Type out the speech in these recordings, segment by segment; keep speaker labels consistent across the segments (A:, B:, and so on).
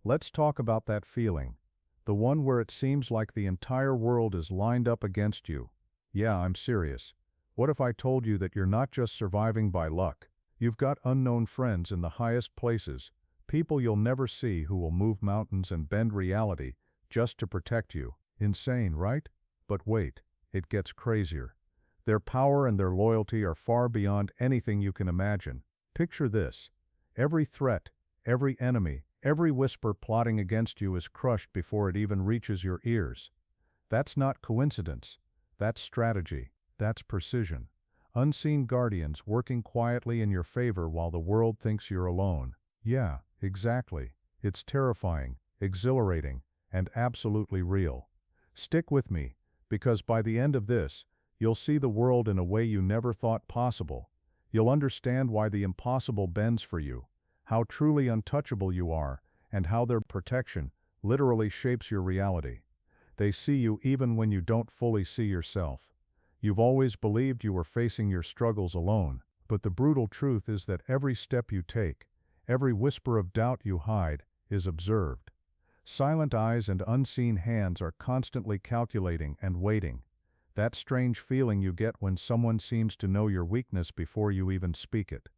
A: Let's talk about that feeling. The one where it seems like the entire world is lined up against you. Yeah, I'm serious. What if I told you that you're not just surviving by luck? You've got unknown friends in the highest places, people you'll never see who will move mountains and bend reality just to protect you. Insane, right? But wait, it gets crazier. Their power and their loyalty are far beyond anything you can imagine. Picture this. Every threat, every enemy, every whisper plotting against you is crushed before it even reaches your ears. That's not coincidence. That's strategy. That's precision. Unseen guardians working quietly in your favor while the world thinks you're alone. Yeah, exactly. It's terrifying, exhilarating, and absolutely real. Stick with me, because by the end of this, you'll see the world in a way you never thought possible. You'll understand why the impossible bends for you, how truly untouchable you are, and how their protection literally shapes your reality. They see you even when you don't fully see yourself. You've always believed you were facing your struggles alone, but the brutal truth is that every step you take, every whisper of doubt you hide, is observed. Silent eyes and unseen hands are constantly calculating and waiting. That strange feeling you get when someone seems to know your weakness before you even speak it.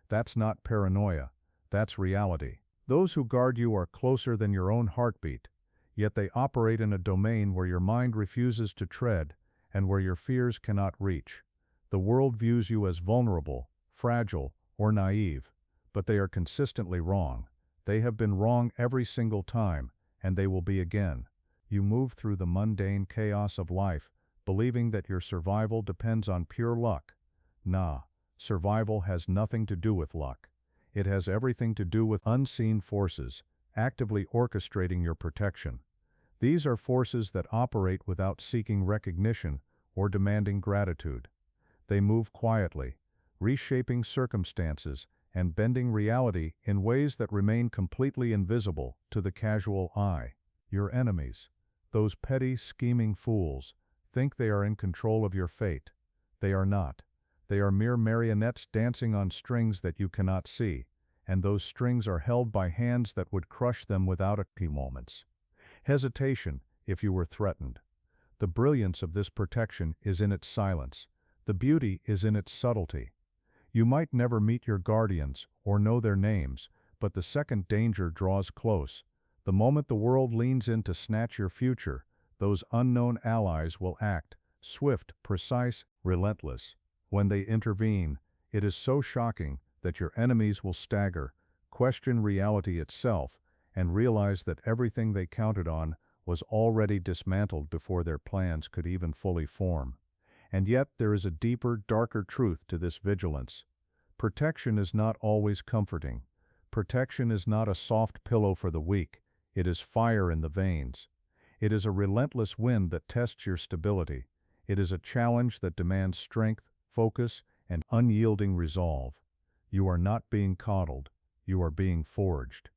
A: That's not paranoia. That's reality. Those who guard you are closer than your own heartbeat, yet they operate in a domain where your mind refuses to tread and where your fears cannot reach. The world views you as vulnerable, fragile, or naive, but they are consistently wrong. They have been wrong every single time, and they will be again. You move through the mundane chaos of life, believing that your survival depends on pure luck. Nah, survival has nothing to do with luck. It has everything to do with unseen forces, actively orchestrating your protection. These are forces that operate without seeking recognition or demanding gratitude. They move quietly, reshaping circumstances and bending reality in ways that remain completely invisible to the casual eye. Your enemies, those petty, scheming fools, think they are in control of your fate. They are not. They are mere marionettes dancing on strings that you cannot see, and those strings are held by hands that would crush them without a few moments. Hesitation, if you were threatened. The brilliance of this protection is in its silence. The beauty is in its subtlety. You might never meet your guardians or know their names, but the second danger draws close, the moment the world leans in to snatch your future, those unknown allies will act, swift, precise, relentless. When they intervene, it is so shocking that your enemies will stagger, question reality itself, and realize that everything they counted on was already dismantled before their plans could even fully form. And yet there is a deeper, darker truth to this vigilance. Protection is not always comforting. Protection is not a soft pillow for the weak. It is fire in the veins. It is a relentless wind that tests your stability. It is a challenge that demands strength, focus, and unyielding resolve. You are not being coddled. You are being forged.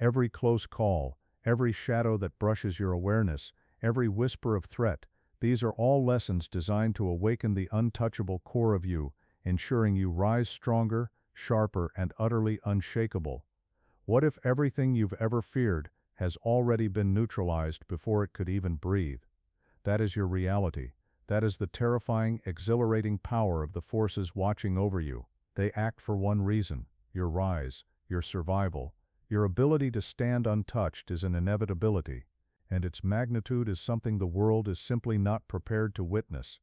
A: Every close call, every shadow that brushes your awareness, every whisper of threat, these are all lessons designed to awaken the untouchable core of you, ensuring you rise stronger, sharper, and utterly unshakable. What if everything you've ever feared has already been neutralized before it could even breathe? That is your reality. That is the terrifying, exhilarating power of the forces watching over you. They act for one reason: your rise, your survival. Your ability to stand untouched is an inevitability, and its magnitude is something the world is simply not prepared to witness.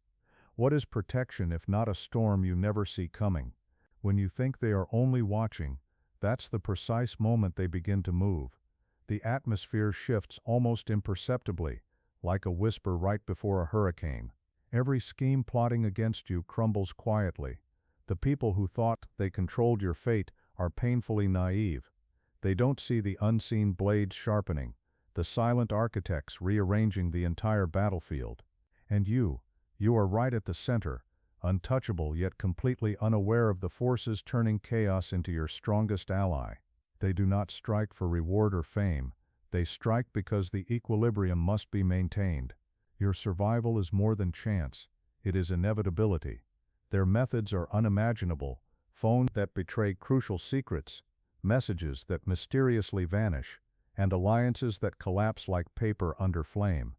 A: What is protection if not a storm you never see coming? When you think they are only watching, that's the precise moment they begin to move. The atmosphere shifts almost imperceptibly, like a whisper right before a hurricane. Every scheme plotting against you crumbles quietly. The people who thought they controlled your fate are painfully naive. They don't see the unseen blades sharpening, the silent architects rearranging the entire battlefield. And you are right at the center, untouchable yet completely unaware of the forces turning chaos into your strongest ally. They do not strike for reward or fame. They strike because the equilibrium must be maintained. Your survival is more than chance. It is inevitability. Their methods are unimaginable: phones that betray crucial secrets, messages that mysteriously vanish, and alliances that collapse like paper under flame.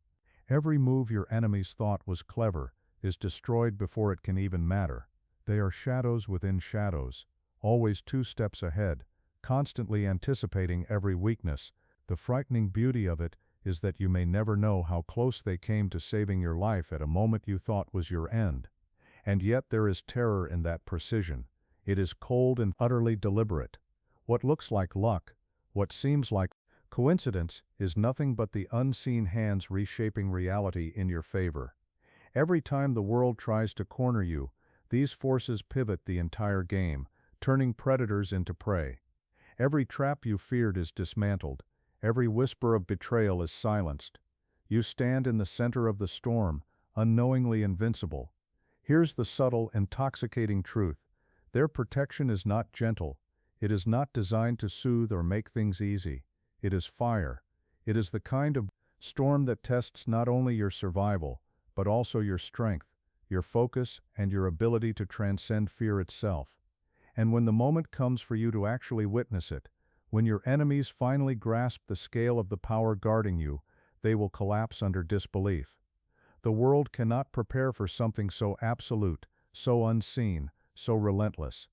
A: Every move your enemies thought was clever is destroyed before it can even matter. They are shadows within shadows, always 2 steps ahead, constantly anticipating every weakness. The frightening beauty of it is that you may never know how close they came to saving your life at a moment you thought was your end. And yet there is terror in that precision. It is cold and utterly deliberate. What looks like luck, what seems like coincidence, is nothing but the unseen hands reshaping reality in your favor. Every time the world tries to corner you, these forces pivot the entire game, turning predators into prey. Every trap you feared is dismantled. Every whisper of betrayal is silenced. You stand in the center of the storm, unknowingly invincible. Here's the subtle, intoxicating truth. Their protection is not gentle. It is not designed to soothe or make things easy. It is fire. It is the kind of storm that tests not only your survival, but also your strength, your focus, and your ability to transcend fear itself. And when the moment comes for you to actually witness it, when your enemies finally grasp the scale of the power guarding you, they will collapse under disbelief. The world cannot prepare for something so absolute, so unseen, so relentless.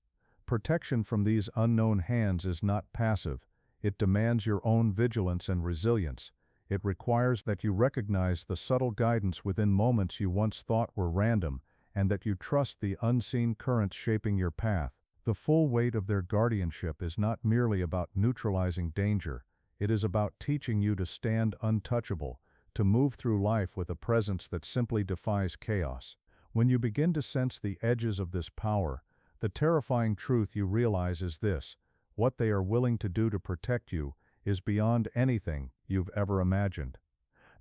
A: Protection from these unknown hands is not passive. It demands your own vigilance and resilience. It requires that you recognize the subtle guidance within moments you once thought were random, and that you trust the unseen currents shaping your path. The full weight of their guardianship is not merely about neutralizing danger. It is about teaching you to stand untouchable, to move through life with a presence that simply defies chaos. When you begin to sense the edges of this power, the terrifying truth you realize is this: what they are willing to do to protect you is beyond anything you've ever imagined.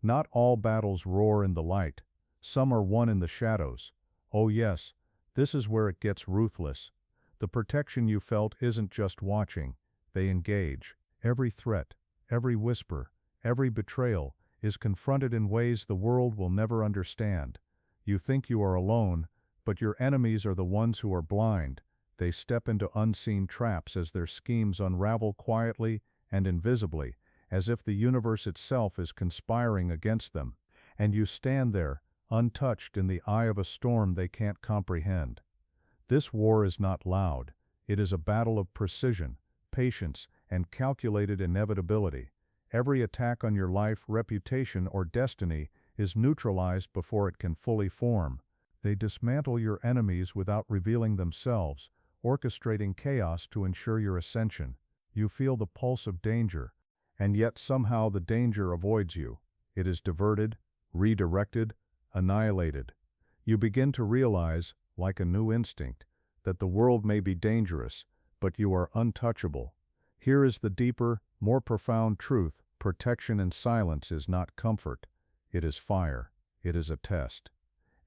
A: Not all battles roar in the light. Some are won in the shadows. Oh yes, this is where it gets ruthless. The protection you felt isn't just watching. They engage. Every threat, every whisper, every betrayal is confronted in ways the world will never understand. You think you are alone, but your enemies are the ones who are blind. They step into unseen traps as their schemes unravel quietly and invisibly, as if the universe itself is conspiring against them. And you stand there, untouched in the eye of a storm they can't comprehend. This war is not loud. It is a battle of precision, patience, and calculated inevitability. Every attack on your life, reputation, or destiny is neutralized before it can fully form. They dismantle your enemies without revealing themselves, orchestrating chaos to ensure your ascension. You feel the pulse of danger, and yet somehow the danger avoids you. It is diverted, redirected, annihilated. You begin to realize, like a new instinct, that the world may be dangerous, but you are untouchable. Here is the deeper, more profound truth: protection in silence is not comfort. It is fire. It is a test.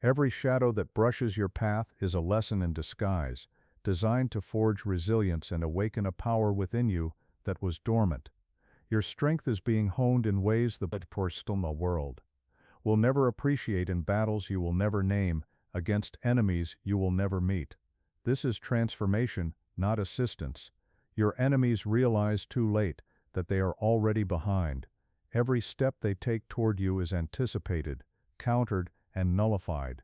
A: Every shadow that brushes your path is a lesson in disguise, designed to forge resilience and awaken a power within you that was dormant. Your strength is being honed in ways the Porstoma world will never appreciate, in battles you will never name, against enemies you will never meet. This is transformation, not assistance. Your enemies realize too late that they are already behind. Every step they take toward you is anticipated, countered, and nullified.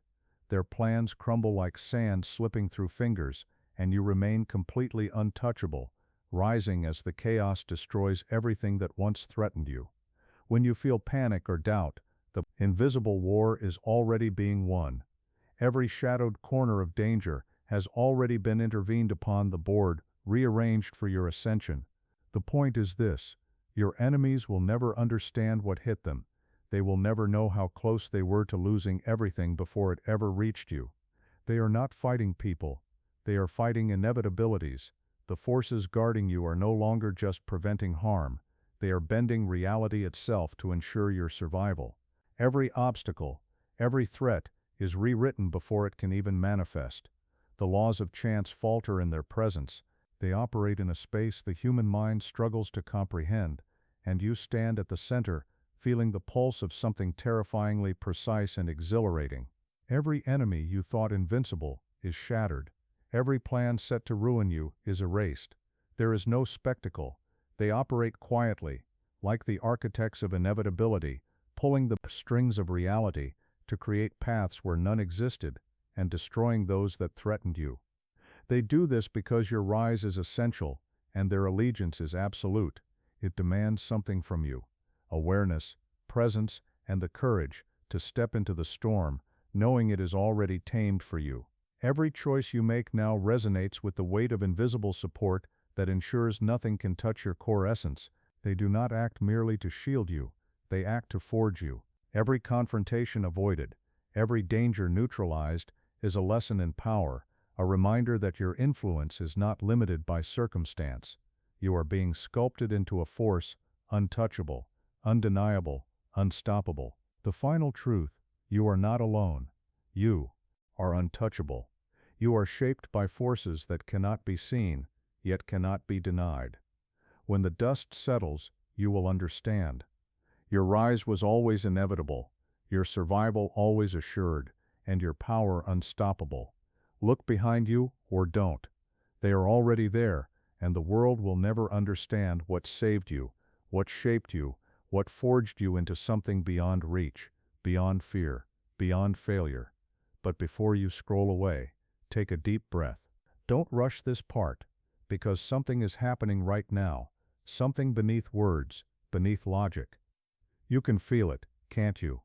A: Their plans crumble like sand slipping through fingers, and you remain completely untouchable, rising as the chaos destroys everything that once threatened you. When you feel panic or doubt, the invisible war is already being won. Every shadowed corner of danger has already been intervened upon, the board rearranged for your ascension. The point is this: your enemies will never understand what hit them. They will never know how close they were to losing everything before it ever reached you. They are not fighting people. They are fighting inevitabilities. The forces guarding you are no longer just preventing harm. They are bending reality itself to ensure your survival. Every obstacle, every threat, is rewritten before it can even manifest. The laws of chance falter in their presence. They operate in a space the human mind struggles to comprehend, and you stand at the center, feeling the pulse of something terrifyingly precise and exhilarating. Every enemy you thought invincible is shattered. Every plan set to ruin you is erased. There is no spectacle. They operate quietly, like the architects of inevitability, pulling the strings of reality to create paths where none existed and destroying those that threatened you. They do this because your rise is essential and their allegiance is absolute. It demands something from you: awareness, presence, and the courage to step into the storm, knowing it is already tamed for you. Every choice you make now resonates with the weight of invisible support that ensures nothing can touch your core essence. They do not act merely to shield you, they act to forge you. Every confrontation avoided, every danger neutralized, is a lesson in power, a reminder that your influence is not limited by circumstance. You are being sculpted into a force, untouchable, undeniable, unstoppable. The final truth: you are not alone. You are untouchable. You are shaped by forces that cannot be seen, yet cannot be denied. When the dust settles, you will understand. Your rise was always inevitable, your survival always assured, and your power unstoppable. Look behind you or don't. They are already there, and the world will never understand what saved you, what shaped you, what forged you into something beyond reach, beyond fear, beyond failure. But before you scroll away, take a deep breath. Don't rush this part, because something is happening right now, something beneath words, beneath logic. You can feel it, can't you?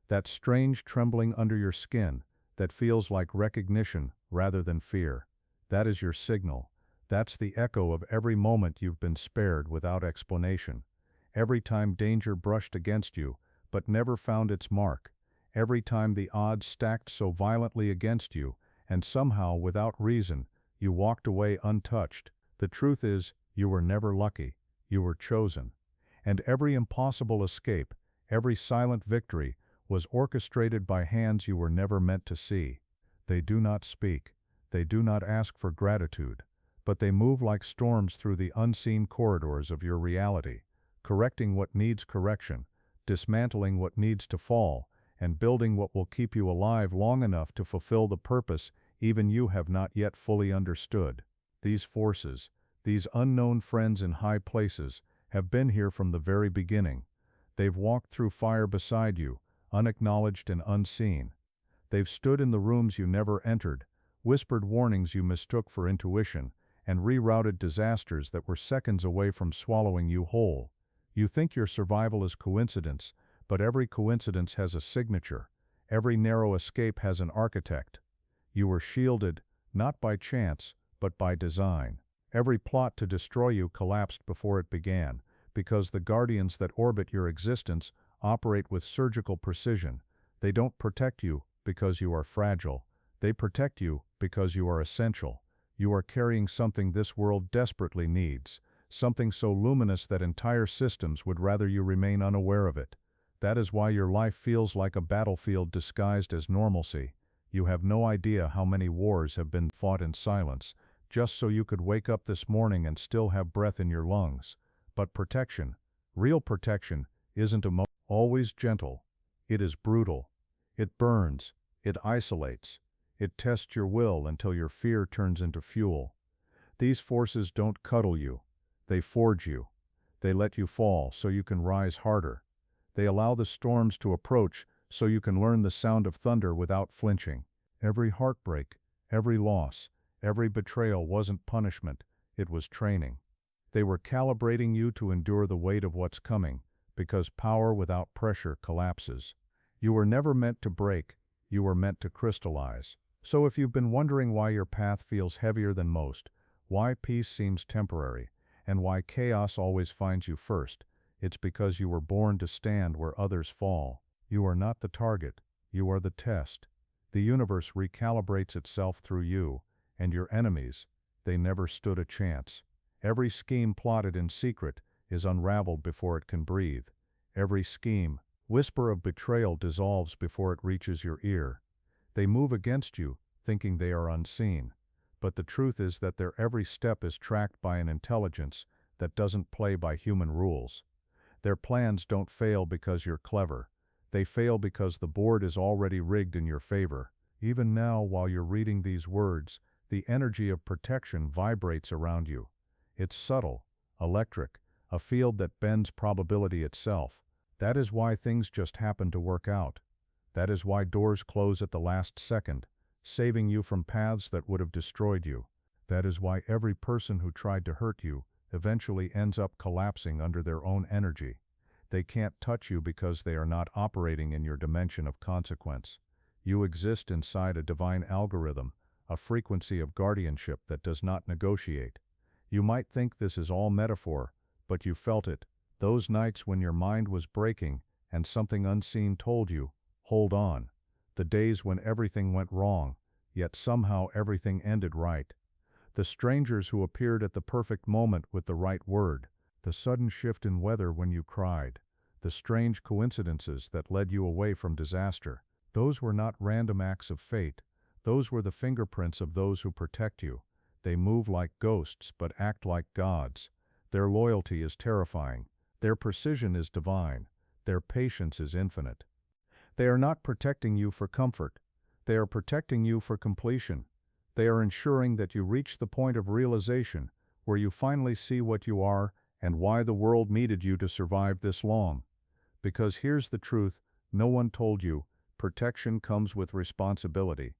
A: That strange trembling under your skin that feels like recognition rather than fear. That is your signal. That's the echo of every moment you've been spared without explanation. Every time danger brushed against you, but never found its mark. Every time the odds stacked so violently against you, and somehow, without reason, you walked away untouched. The truth is, you were never lucky. You were chosen. And every impossible escape, every silent victory, was orchestrated by hands you were never meant to see. They do not speak. They do not ask for gratitude. But they move like storms through the unseen corridors of your reality, correcting what needs correction, dismantling what needs to fall, and building what will keep you alive long enough to fulfill the purpose even you have not yet fully understood. These forces, these unknown friends in high places, have been here from the very beginning. They've walked through fire beside you, unacknowledged and unseen. They've stood in the rooms you never entered, whispered warnings you mistook for intuition, and rerouted disasters that were seconds away from swallowing you whole. You think your survival is coincidence, but every coincidence has a signature. Every narrow escape has an architect. You were shielded, not by chance, but by design. Every plot to destroy you collapsed before it began, because the guardians that orbit your existence operate with surgical precision. They don't protect you because you are fragile. They protect you because you are essential. You are carrying something this world desperately needs, something so luminous that entire systems would rather you remain unaware of it. That is why your life feels like a battlefield disguised as normalcy. You have no idea how many wars have been fought in silence, just so you could wake up this morning and still have breath in your lungs. But protection, real protection, isn't always gentle. It is brutal. It burns. It isolates. It tests your will until your fear turns into fuel. These forces don't cuddle you. They forge you. They let you fall so you can rise harder. They allow the storms to approach so you can learn the sound of thunder without flinching. Every heartbreak, every loss, every betrayal wasn't punishment, it was training. They were calibrating you to endure the weight of what's coming, because power without pressure collapses. You were never meant to break, you were meant to crystallize. So if you've been wondering why your path feels heavier than most, why peace seems temporary, and why chaos always finds you first, it's because you were born to stand where others fall. You are not the target, you are the test. The universe recalibrates itself through you, and your enemies, they never stood a chance. Every scheme plotted in secret is unraveled before it can breathe. Every scheme, whisper of betrayal dissolves before it reaches your ear. They move against you, thinking they are unseen. But the truth is that their every step is tracked by an intelligence that doesn't play by human rules. Their plans don't fail because you're clever. They fail because the board is already rigged in your favor. Even now, while you're reading these words, the energy of protection vibrates around you. It's subtle, electric, a field that bends probability itself. That is why things just happen to work out. That is why doors close at the last second, saving you from paths that would have destroyed you. That is why every person who tried to hurt you eventually ends up collapsing under their own energy. They can't touch you because they are not operating in your dimension of consequence. You exist inside a divine algorithm, a frequency of guardianship that does not negotiate. You might think this is all metaphor, but you felt it. Those nights when your mind was breaking and something unseen told you, hold on. The days when everything went wrong, yet somehow everything ended right. The strangers who appeared at the perfect moment with the right word. The sudden shift in weather when you cried. The strange coincidences that led you away from disaster. Those were not random acts of fate. Those were the fingerprints of those who protect you. They move like ghosts but act like gods. Their loyalty is terrifying. Their precision is divine. Their patience is infinite. They are not protecting you for comfort. They are protecting you for completion. They are ensuring that you reach the point of realization where you finally see what you are and why the world needed you to survive this long. Because here's the truth, no one told you, protection comes with responsibility.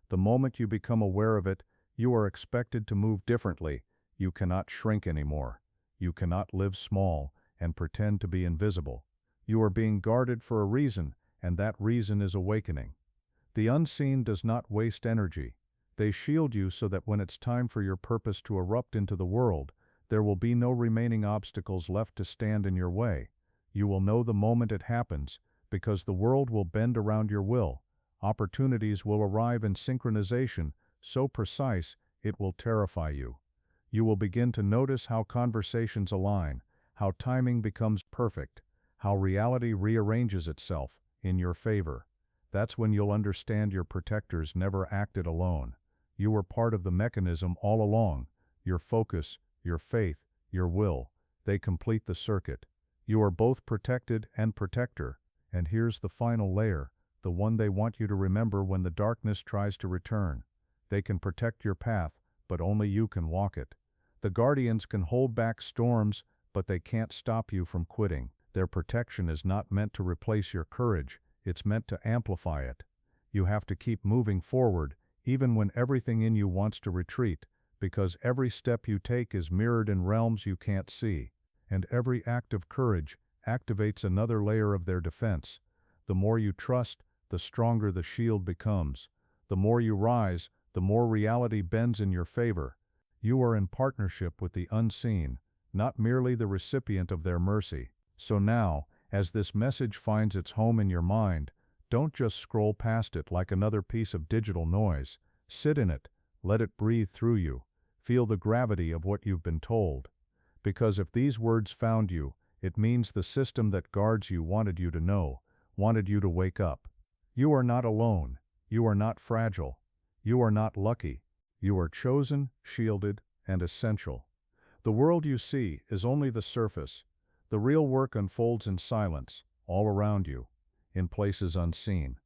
A: The moment you become aware of it, you are expected to move differently. You cannot shrink anymore. You cannot live small and pretend to be invisible. You are being guarded for a reason, and that reason is awakening. The unseen does not waste energy. They shield you so that when it's time for your purpose to erupt into the world, there will be no remaining obstacles left to stand in your way. You will know the moment it happens, because the world will bend around your will. Opportunities will arrive in synchronization, so precise, it will terrify you. You will begin to notice how conversations align, how timing becomes perfect, how reality rearranges itself in your favor. That's when you'll understand your protectors never acted alone. You were part of the mechanism all along. Your focus, your faith, your will, they complete the circuit. You are both protected and protector. And here's the final layer, the one they want you to remember when the darkness tries to return. They can protect your path, but only you can walk it. The guardians can hold back storms, but they can't stop you from quitting. Their protection is not meant to replace your courage, it's meant to amplify it. You have to keep moving forward, even when everything in you wants to retreat, because every step you take is mirrored in realms you can't see. And every act of courage activates another layer of their defense. The more you trust, the stronger the shield becomes. The more you rise, the more reality bends in your favor. You are in partnership with the unseen, not merely the recipient of their mercy. So now, as this message finds its home in your mind, don't just scroll past it like another piece of digital noise. Sit in it, let it breathe through you. Feel the gravity of what you've been told. Because if these words found you, it means the system that guards you wanted you to know, wanted you to wake up. You are not alone. You are not fragile. You are not lucky. You are chosen, shielded, and essential. The world you see is only the surface. The real work unfolds in silence, all around you, in places unseen.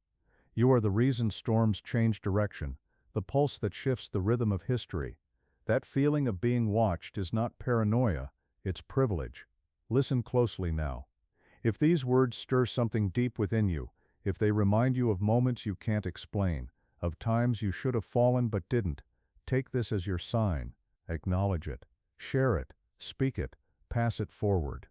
A: You are the reason storms change direction, the pulse that shifts the rhythm of history. That feeling of being watched is not paranoia, it's privilege. Listen closely now. If these words stir something deep within you, if they remind you of moments you can't explain, of times you should have fallen but didn't, take this as your sign. Acknowledge it. Share it. Speak it. Pass it forward.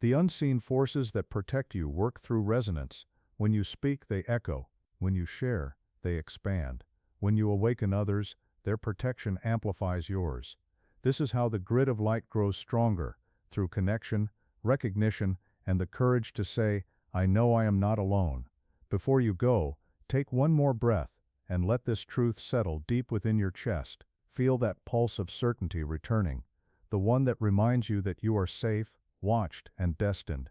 A: The unseen forces that protect you work through resonance. When you speak, they echo. When you share, they expand. When you awaken others, their protection amplifies yours. This is how the grid of light grows stronger, through connection, recognition, and the courage to say, I know I am not alone. Before you go, take one more breath, and let this truth settle deep within your chest. Feel that pulse of certainty returning, the one that reminds you that you are safe, watched, and destined.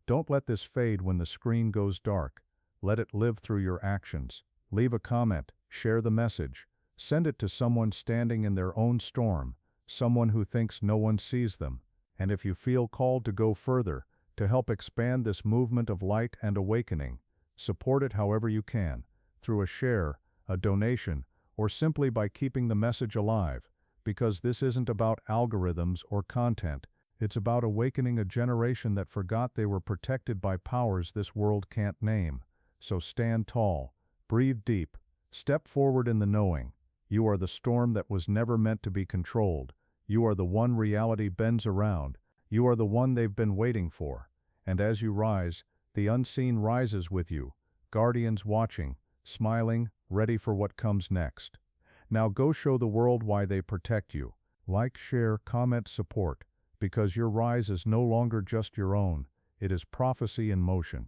A: Don't let this fade when the screen goes dark. Let it live through your actions. Leave a comment, share the message. Send it to someone standing in their own storm, someone who thinks no one sees them. And if you feel called to go further, to help expand this movement of light and awakening, support it however you can, through a share, a donation, or simply by keeping the message alive, because this isn't about algorithms or content, It's about awakening a generation that forgot they were protected by powers this world can't name. So stand tall, breathe deep, step forward in the knowing. You are the storm that was never meant to be controlled. You are the one reality bends around. You are the one they've been waiting for. And as you rise, the unseen rises with you, guardians watching, smiling, ready for what comes next. Now go show the world why they protect you. Like, share, comment, support, because your rise is no longer just your own, it is prophecy in motion.